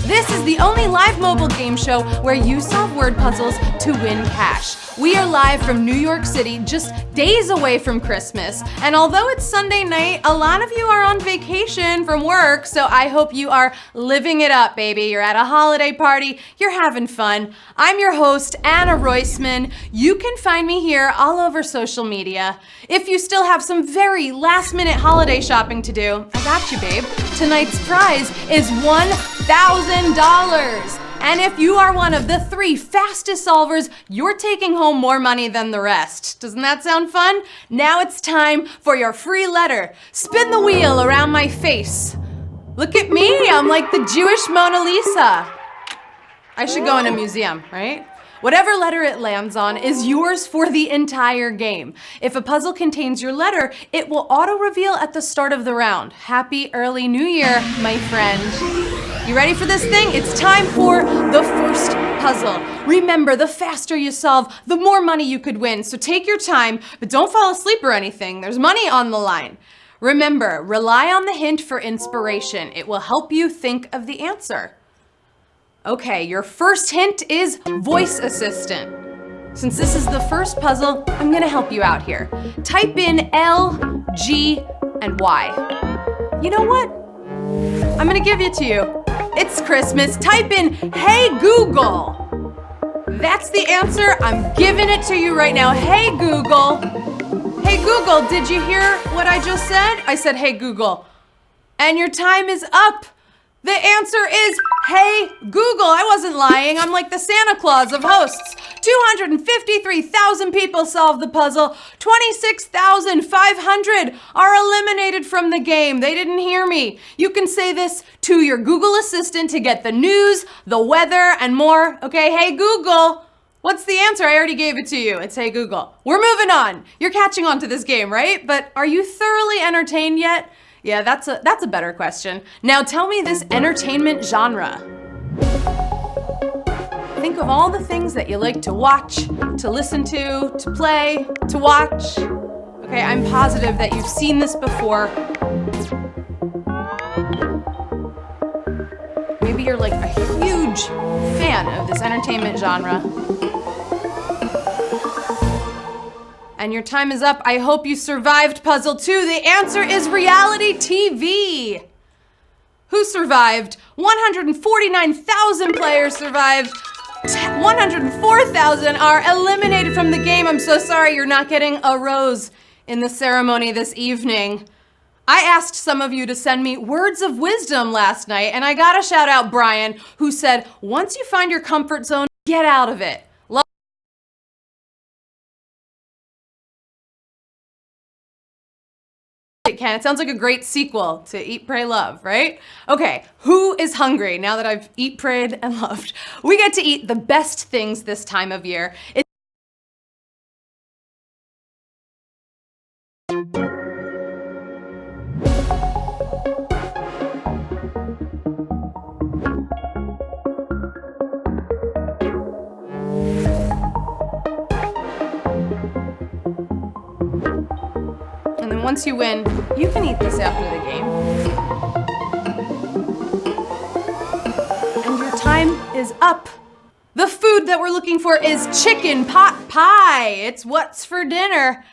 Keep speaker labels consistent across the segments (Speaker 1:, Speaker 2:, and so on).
Speaker 1: This is the only live mobile game show where you solve word puzzles to win cash. We are live from New York City, just days away from Christmas. And although it's Sunday night, a lot of you are on vacation from work, so I hope you are living it up, baby. You're at a holiday party, you're having fun. I'm your host, Anna Roisman. You can find me here all over social media. If you still have some very last-minute holiday shopping to do, I got you, babe. Tonight's prize is $1,000. And if you are one of the 3 fastest solvers, you're taking home more money than the rest. Doesn't that sound fun? Now it's time for your free letter. Spin the wheel around my face. Look at me, I'm like the Jewish Mona Lisa. I should go in a museum, right? Whatever letter it lands on is yours for the entire game. If a puzzle contains your letter, it will auto-reveal at the start of the round. Happy early New Year, my friend. You ready for this thing? It's time for the first puzzle. Remember, the faster you solve, the more money you could win. So take your time, but don't fall asleep or anything. There's money on the line. Remember, rely on the hint for inspiration. It will help you think of the answer. Okay, your first hint is voice assistant. Since this is the first puzzle, I'm gonna help you out here. Type in L, G, and Y. You know what? I'm gonna give it to you. It's Christmas. Type in, "Hey Google." That's the answer. I'm giving it to you right now. Hey Google. Hey Google, did you hear what I just said? I said, hey Google. And your time is up. The answer is, hey Google. I wasn't lying. I'm like the Santa Claus of hosts. 253,000 people solved the puzzle. 26,500 are eliminated from the game. They didn't hear me. You can say this to your Google Assistant to get the news, the weather, and more. Okay, hey Google. What's the answer? I already gave it to you. It's hey Google. We're moving on. You're catching on to this game, right? But are you thoroughly entertained yet? Yeah, that's a better question. Now tell me this entertainment genre. Think of all the things that you like to watch, to listen to play, to watch. Okay, I'm positive that you've seen this before. Maybe you're like a huge fan of this entertainment genre. And your time is up. I hope you survived puzzle 2. The answer is reality TV. Who survived? 149,000 players survived. 104,000 are eliminated from the game. I'm so sorry you're not getting a rose in the ceremony this evening. I asked some of you to send me words of wisdom last night, and I gotta shout out Brian, who said, once you find your comfort zone, get out of it. It sounds like a great sequel to Eat, Pray, Love, right? Okay, who is hungry now that I've eat, prayed, and loved? We get to eat the best things this time of year. And then once you win, you can eat this after the game. And your time is up. The food that we're looking for is chicken pot pie. It's what's for dinner.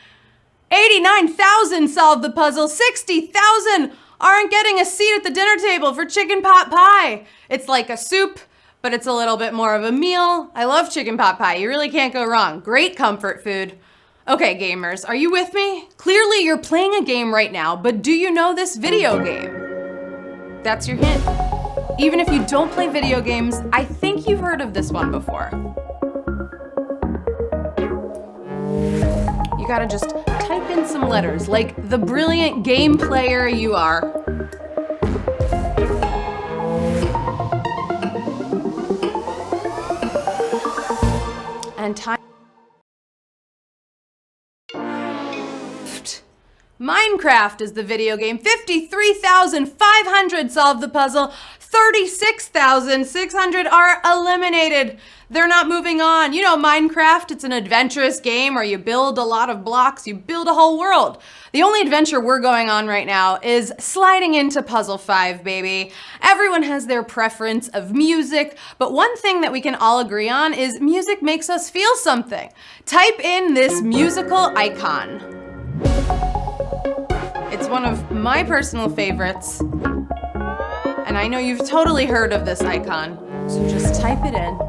Speaker 1: 89,000 solved the puzzle. 60,000 aren't getting a seat at the dinner table for chicken pot pie. It's like a soup, but it's a little bit more of a meal. I love chicken pot pie. You really can't go wrong. Great comfort food. Okay, gamers, are you with me? Clearly you're playing a game right now, but do you know this video game? That's your hint. Even if you don't play video games, I think you've heard of this one before. You gotta just type in some letters, like the brilliant game player you are. And time. Minecraft is the video game. 53,500 solved the puzzle. 36,600 are eliminated. They're not moving on. You know, Minecraft, it's an adventurous game where you build a lot of blocks, you build a whole world. The only adventure we're going on right now is sliding into puzzle 5, baby. Everyone has their preference of music, but one thing that we can all agree on is music makes us feel something. Type in this musical icon. It's one of my personal favorites, and I know you've totally heard of this icon, so just type it in.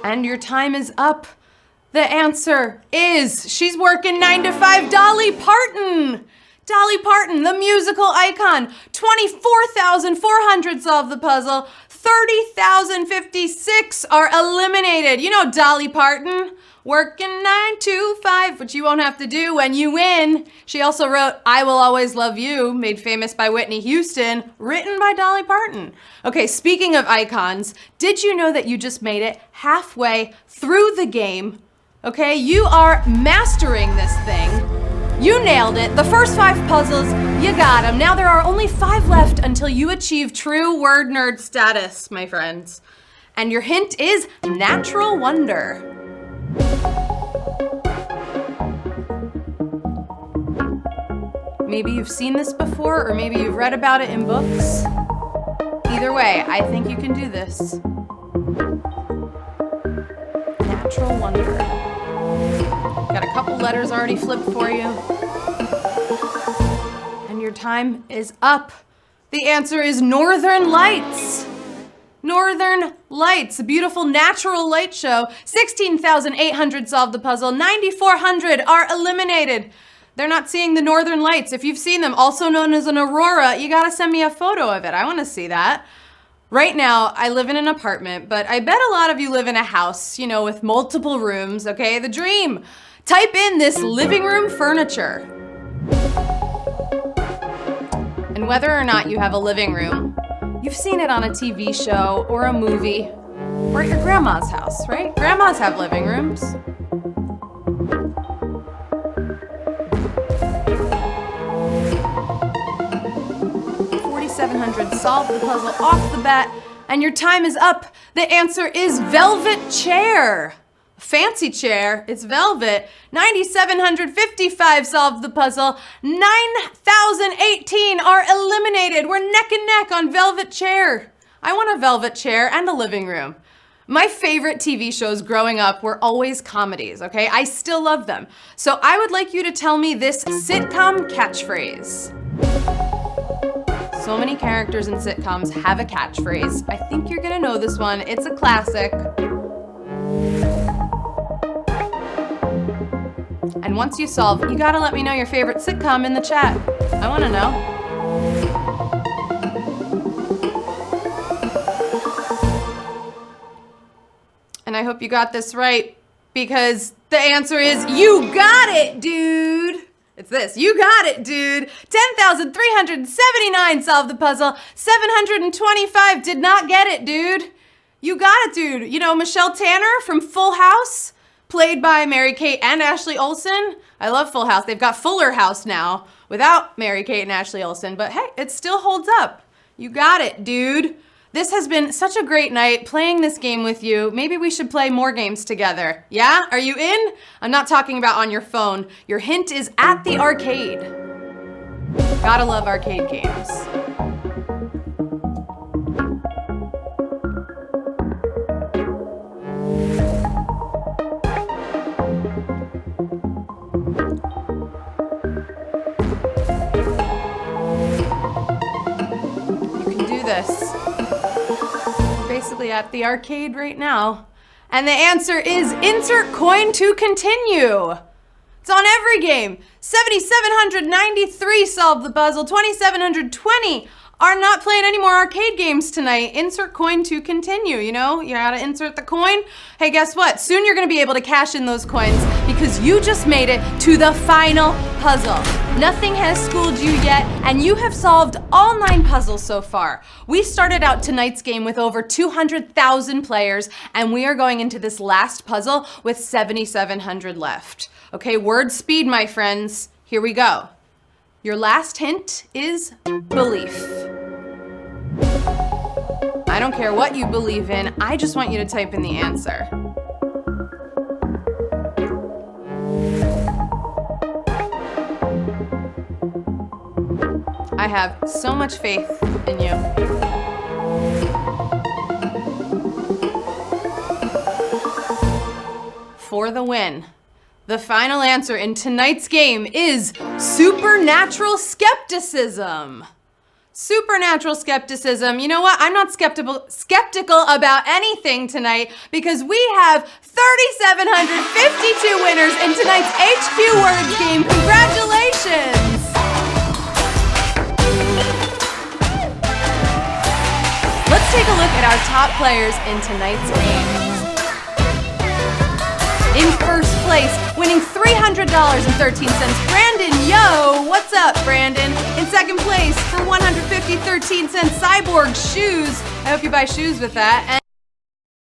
Speaker 1: And your time is up. The answer is, she's working 9 to 5, Dolly Parton. Dolly Parton, the musical icon. 24,400 solved the puzzle. 30,056 are eliminated. You know Dolly Parton, working 9 to 5, which you won't have to do when you win. She also wrote I Will Always Love You, made famous by Whitney Houston, written by Dolly Parton. Okay, speaking of icons, did you know that you just made it halfway through the game? Okay, you are mastering this thing. You nailed it. The first 5 puzzles, you got them. Now there are only 5 left until you achieve true word nerd status, my friends. And your hint is natural wonder. Maybe you've seen this before, or maybe you've read about it in books. Either way, I think you can do this. Natural wonder. Got a couple letters already flipped for you. And your time is up. The answer is Northern Lights. Northern Lights, a beautiful natural light show. 16,800 solved the puzzle. 9,400 are eliminated. They're not seeing the Northern Lights. If you've seen them, also known as an aurora, you gotta send me a photo of it. I wanna see that. Right now, I live in an apartment, but I bet a lot of you live in a house, you know, with multiple rooms, okay? The dream. Type in this living room furniture. And whether or not you have a living room, you've seen it on a TV show or a movie or at your grandma's house, right? Grandmas have living rooms. 4,700 solved the puzzle off the bat, and your time is up. The answer is velvet chair. Fancy chair, it's velvet. 9,755 solved the puzzle. 9,018 are eliminated. We're neck and neck on velvet chair. I want a velvet chair and a living room. My favorite TV shows growing up were always comedies, okay? I still love them. So I would like you to tell me this sitcom catchphrase. So many characters in sitcoms have a catchphrase. I think you're gonna know this one. It's a classic. And once you solve, you gotta let me know your favorite sitcom in the chat. I wanna know. And I hope you got this right, because the answer is, you got it, dude. It's this, you got it, dude. 10,379 solved the puzzle. 725 did not get it, dude. You got it, dude. You know Michelle Tanner from Full House, played by Mary-Kate and Ashley Olsen. I love Full House. They've got Fuller House now without Mary-Kate and Ashley Olsen, but hey, it still holds up. You got it, dude. This has been such a great night playing this game with you. Maybe we should play more games together. Yeah? Are you in? I'm not talking about on your phone. Your hint is at the arcade. Gotta love arcade games. You can do this. Basically at the arcade right now. And the answer is insert coin to continue. It's on every game. 7,793 solved the puzzle. 2,720 are not playing any more arcade games tonight. Insert coin to continue, you know? You gotta insert the coin. Hey, guess what? Soon you're gonna be able to cash in those coins because you just made it to the final puzzle. Nothing has schooled you yet, and you have solved all 9 puzzles so far. We started out tonight's game with over 200,000 players, and we are going into this last puzzle with 7,700 left. Okay, word speed, my friends. Here we go. Your last hint is belief. I don't care what you believe in, I just want you to type in the answer. I have so much faith in you. For the win. The final answer in tonight's game is supernatural skepticism. Supernatural skepticism. You know what? I'm not skeptical about anything tonight because we have 3,752 winners in tonight's HQ Words game. Congratulations! Let's take a look at our top players in tonight's game. In first place, winning $300.13, Brandon Yo. What's up, Brandon? In second place, for $150.13, Cyborg Shoes. I hope you buy shoes with that.